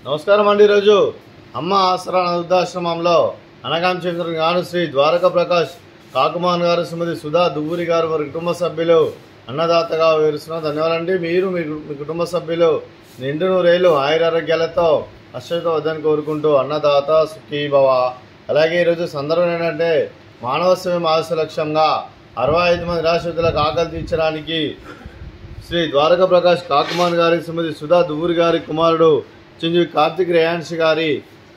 నమస్కారం అండి. ఈరోజు అమ్మ ఆసరా వృద్ధాశ్రమంలో అనగాం చంద్ర గాను శ్రీ ద్వారకా ప్రకాష్ కాకుమాన్ గారు, శ్రీమతి సుధా దువ్వూరి గారు వారి కుటుంబ సభ్యులు అన్నదాతగా వివరిస్తున్నారు. ధన్యవాదాలండి. మీరు మీ కుటుంబ సభ్యులు నిండు నూరేళ్ళు ఆయురారోగ్యాలతో అశ్వత వద్దని కోరుకుంటూ అన్నదాత సుఖీభవ. అలాగే ఈరోజు సందర్భం ఏంటంటే మానవ సేవ ఆశ లక్ష్యంగా 65 మంది నిరాశ్రితులకు ఆకలి తీర్చడానికి శ్రీ ద్వారకా ప్రకాష్ కాకుమాన్ గారి, శ్రీమతి సుధా దువ్వూరి గారి కుమారుడు చిరంజీవి కార్తిక్ రేయాన్ష్ గారి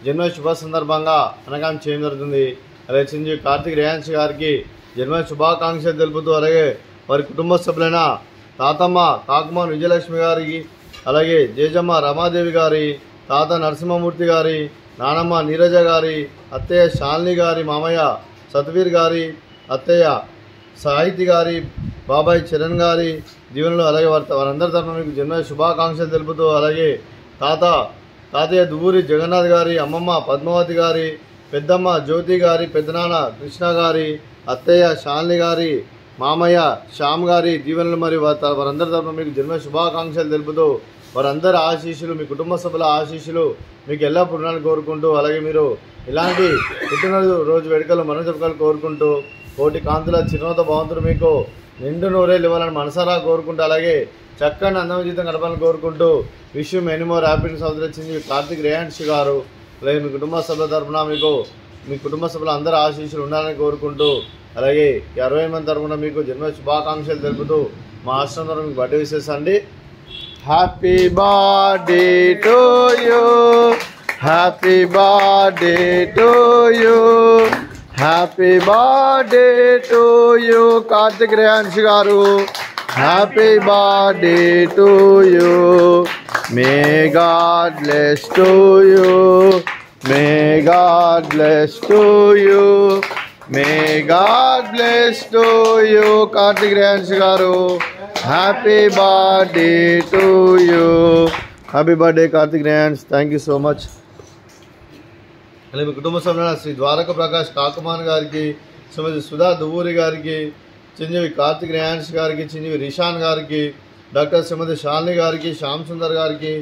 జన్మ శుభ సందర్భంగా అనగాం చేయడం జరుగుతుంది. అలాగే చిరంజీవి కార్తిక్ రేయాన్ష్ గారికి జన్మ శుభాకాంక్షలు తెలుపుతూ, అలాగే వారి కుటుంబ సభ్యులైన తాతమ్మ కాకుమాన్ విజయలక్ష్మి గారికి, అలాగే జేజమ్మ రమాదేవి గారి, తాత నరసింహమూర్తి గారి, నానమ్మ నీరజ గారి, అత్తయ్య శాలిని గారి, మామయ్య సత్వీర్ గారి, అత్తయ్య సాహితి గారి, బాబాయ్ చరణ్ గారి దీవెనలు, అలాగే వారందరి తరఫున మీకు జన్మ శుభాకాంక్షలు తెలుపుతూ, అలాగే తాతయ్య దువ్వూరి జగన్నాథ్ గారి, అమ్మమ్మ పద్మావతి గారి, పెద్దమ్మ జ్యోతి గారి, పెద్దనాన్న కృష్ణ గారి, అత్తయ్య శాలిని గారి, మామయ్య శ్యామ్ గారి దీవెనలు మరియు వారందరి తరఫున మీకు జన్మ శుభాకాంక్షలు తెలుపుతూ, వారందరి ఆశీస్సులు, మీ కుటుంబ సభ్యుల ఆశీస్సులు మీకు ఎల్లప్పుడూ ఉండాలని కోరుకుంటూ, అలాగే మీరు ఇలాంటి పుట్టినరోజు వేడుకలు మనం జరుపుకోవాలని కోరుకుంటూ, కోటి కాంతుల చిరునవ్వుతో భగవంతుడు మీకు నిండు నూరేళ్ళు ఇవ్వాలని మనసారా కోరుకుంటూ, అలాగే చక్కని అందమైన జీవితం గడపాలని కోరుకుంటూ, wish you many more happiness వచ్చింది కార్తిక్ రేయాన్ష్ గారు. అలాగే మీ కుటుంబ సభ్యుల తరఫున మీ కుటుంబ సభ్యులు అందరూ ఆశీస్సులు ఉండాలని కోరుకుంటూ, అలాగే 60 మంది తరఫున మీకు జన్మ శుభాకాంక్షలు తెలుపుతూ మా ఆశ్రమం తరఫున మీకు బర్త్డే విషెస్ అండి. Happy birthday to you, happy birthday to you, happy birthday to you Karthik Reyansh గారు. Happy birthday to you. May God bless to you, may God bless to you, may God bless to you Karthik Reyansh గారు. Happy birthday to you. Happy birthday Karthik Reyansh. Thank you so much. అలాగే మీ కుటుంబ సభ్యులైన శ్రీ ద్వారకా ప్రకాష్ కాకుమాన్ గారికి, శ్రీమతి సుధా దువ్వూరి గారికి, చిరంజీవి కార్తిక్ రేయాన్ష్ గారికి, చిరంజీవి రిషాన్ గారికి, doctor శ్రీమతి శాలిని గారికి, శ్యామ్ సుందర్ గారికి,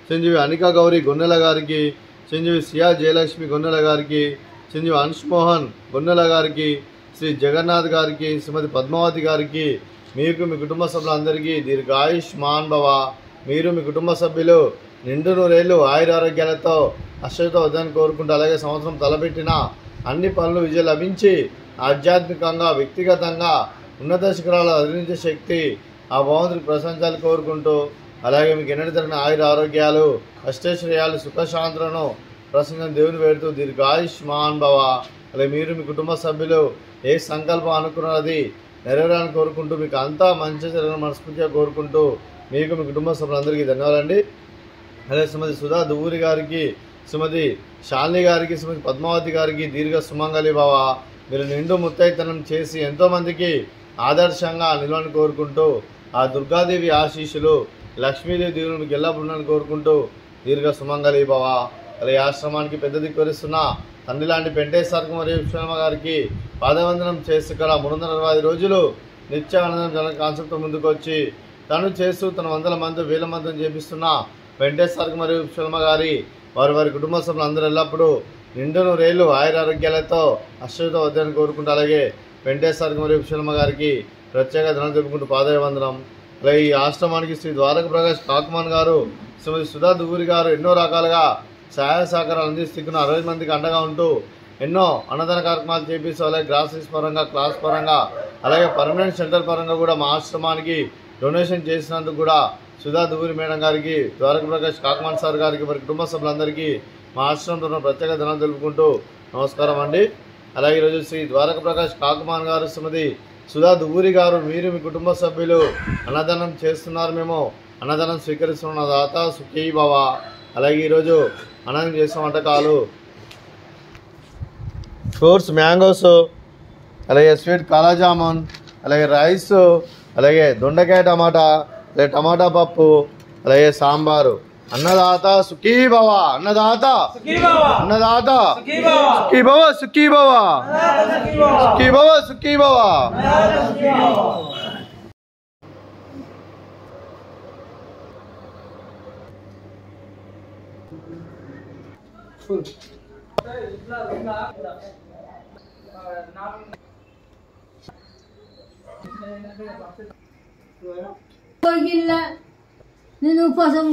చిరంజీవి అనికా గౌరీ గొన్నెల గారికి, చిరంజీవి సియా జయలక్ష్మి గొన్నెల గారికి, చిరంజీవి అంశ్ మోహన్ గొన్నెల గారికి, శ్రీ జగన్నాథ్ గారికి, శ్రీమతి పద్మావతి గారికి, మీకు మీ కుటుంబ సభ్యులందరికీ దీర్ఘాయుష్మాన్ భవ. మీరు మీ కుటుంబ సభ్యులు నిండు నూరేళ్ళు ఆయురారోగ్యాలతో అశ్వత వద్దని కోరుకుంటూ, అలాగే సంవత్సరం తలపెట్టిన అన్ని పనులు విజయం లభించి ఆధ్యాత్మికంగా వ్యక్తిగతంగా ఉన్నత శిఖరాలు అధిరించే శక్తి ఆ భగవంతుడికి ప్రశంసాలు కోరుకుంటూ, అలాగే మీకు ఎన్నటి తగిన ఆయుర ఆరోగ్యాలు అష్టైశ్వర్యాలు సుఖశాంతులను ప్రసంగం దేవుని వేడుతూ దీర్ఘాయుష్మాన్ భవ. అలాగే మీరు మీ కుటుంబ సభ్యులు ఏ సంకల్పం అనుకున్నది నెరవేరాలని కోరుకుంటూ, మీకు అంతా మంచి జరగని మనస్ఫూర్తిగా కోరుకుంటూ, మీకు మీ కుటుంబ సభ్యులందరికీ ధన్యవాదాలండి. అలాగే శ్రీమతి సుధా దువ్వూరి గారికి, శ్రీమతి శాలిని గారికి, శ్రీమతి పద్మావతి గారికి దీర్ఘ సుమంగళి భవ. మీరు నిండు ముత్తైతనం చేసి ఎంతోమందికి ఆదర్శంగా నిలవని కోరుకుంటూ, ఆ దుర్గాదేవి ఆశీస్సులు లక్ష్మీదేవి దీవులు మీకు ఎల్లప్పుడూ కోరుకుంటూ దీర్ఘ సుమంగళి భవ. అలాగే ఆశ్రమానికి పెద్ద దిక్కువరిస్తున్న తండ్రి లాంటి పెంటేశ్వర మరియు విశ్వనామ గారికి పాదవందనం చేసి ఇక్కడ 365 రోజులు నిత్య ఆనందం జన కాన్సెప్ట్తో ముందుకు వచ్చి తను చేస్తూ తన 100 మంది 1000 మందిని చేపిస్తున్న వెంకటేశ్వర మరియు విశ్వనామ గారి వారి కుటుంబ సభ్యులు అందరూ ఎల్లప్పుడూ నిండు నూరేళ్ళు ఆయురారోగ్యాలతో అశ్వత వద్దని కోరుకుంటూ, అలాగే వెంకటేశ్వర మరియు విశ్వనామ గారికి ప్రత్యేక ధనం తెలుపుకుంటూ పాదవందనం. అలాగే ఈ ఆశ్రమానికి శ్రీ ద్వారకా ప్రకాష్ కాకుమాన్ గారు, శ్రీమతి సుధా దువ్వూరి గారు ఎన్నో రకాలుగా సహాయ సహకారాలు అందిస్తున్న 60 మందికి అండగా ఉంటూ ఎన్నో అన్నదాన కార్యక్రమాలు చేపిస్తూ, అలాగే గ్రాసరీస్ పరంగా, క్లాస్ పరంగా, అలాగే పర్మనెంట్ సెంటర్ పరంగా కూడా మా ఆశ్రమానికి డొనేషన్ చేసినందుకు కూడా సుధా దువ్వూరి మేడం గారికి, ద్వారకా ప్రకాష్ కాకుమాన్ సార్ గారికి, వారి కుటుంబ సభ్యులందరికీ మా ఆశ్రమంతో ప్రత్యేక ధనం తెలుపుకుంటూ నమస్కారం అండి. అలాగే ఈరోజు శ్రీ ద్వారకా ప్రకాష్ కాకుమాన్ గారు, శ్రీమతి సుధా దువ్వూరి గారు మీరు మీ కుటుంబ సభ్యులు అన్నదానం చేస్తున్నారు, మేము అన్నదానం స్వీకరిస్తున్న దాత సుఖీ భవ. అలాగే ఈరోజు అన్నం చేసిన వంటకాలు ఫ్రూట్స్ మ్యాంగోస్, అలాగే స్వీట్ కాలాజామున్, అలాగే రైస్, అలాగే దొండకాయ టమాటా, అలాగే టమాటా పప్పు, అలాగే సాంబారు. అన్నదాత సుఖీ భవ, అన్నదాత అన్నదాత సుఖీ భవ, సుఖీ భవ, సుఖీ భవ, సుఖీ భవ. నేను ఉపవాసం